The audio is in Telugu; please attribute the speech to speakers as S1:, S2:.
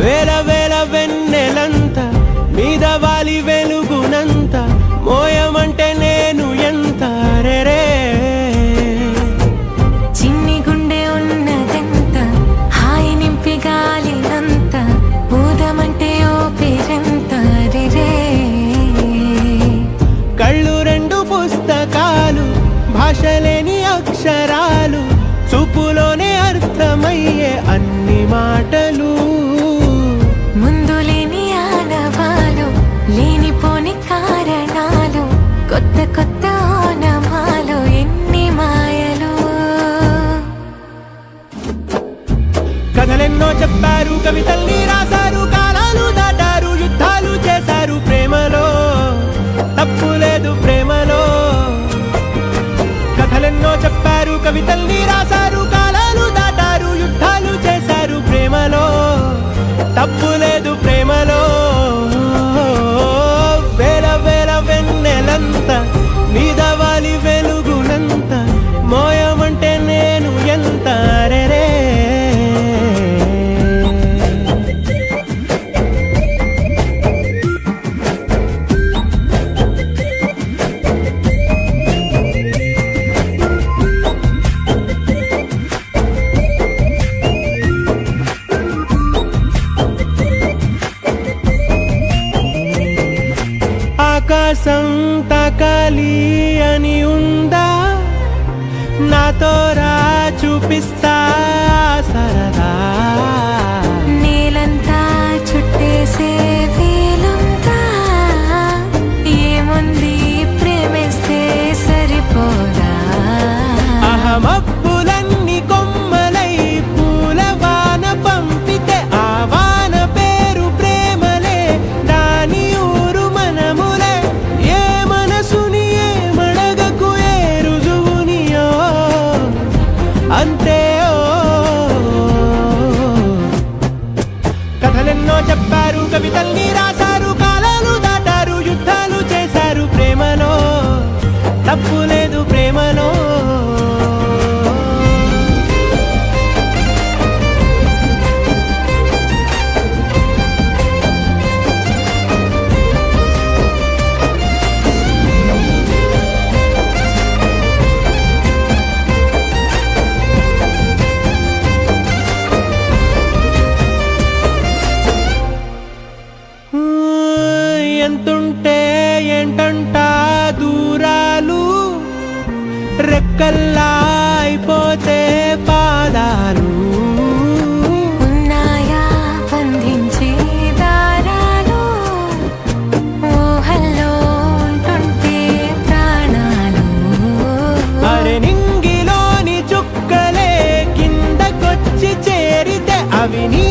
S1: వేల వేల వెన్నెలంత మీద వాలి వెలుగునంత మోయమంటే నేను ఎంత రే
S2: చిన్ని గుండె ఉన్నదంత హాయి నింపి గాలినంత ఊదమంటే ఓపిరంత రే
S1: కళ్ళు రెండు పుస్తకాలు భాషలేని అక్షరాలు చూపులోనే అర్థమయ్యే అన్ని మాటలు
S2: ముందు లేని ఆనవాలు లేనిపోని కారణాలు కొత్త కొత్త ఓనమాలు ఎన్ని మాయలు
S1: కథలెన్నో చెప్పారు కవితల్ని రాశారు కాలాలు దాటారు యుద్ధాలు చేశారు ప్రేమలో తప్పు లేదు ప్రేమలో కథలెన్నో చెప్పారు కవితల్ని రాశారు కాలాలు దాటారు యుద్ధాలు చేశారు ప్రేమలో తప్పు లేదు ప్రేమలో వేల వేల వెన్నెలంత మీద వాలి వెలుగునంత మోయమంటే నేను ఎంత రే ఆకాశం తాకాలి అని ఉందా నాతో రా చూపిస్తా సరదా
S2: నేలంతా చుట్టేసే వీలుందా ఏముంది ప్రేమిస్తే సరిపోదా
S1: అహమబ్బులన్నీ కొమ్మలై పూల వాన పంపితే ఆ వాన పేరు ప్రేమలే దాని ఊరు మనములే ఏ మనసుని ఏ మడగకు ఏ రుజువునియో అంతే కథలెన్నో చెప్పారు కవితల్ని రాశారు కాలాలు దాటారు యుద్ధాలు చేశారు ప్రేమలో తప్పు లేదు ప్రేమలో ఎంతుంటే ఏంటంట దూరాలు రెక్కల్లా అయిపోతే పాదాలు
S2: ఉన్నాయా బంధించే దారాలు ఊహల్లో ఉంటుంటే ప్రాణాలు
S1: అరే నింగిలోని చుక్కలే కిందకొచ్చి చేరితే అవి నీ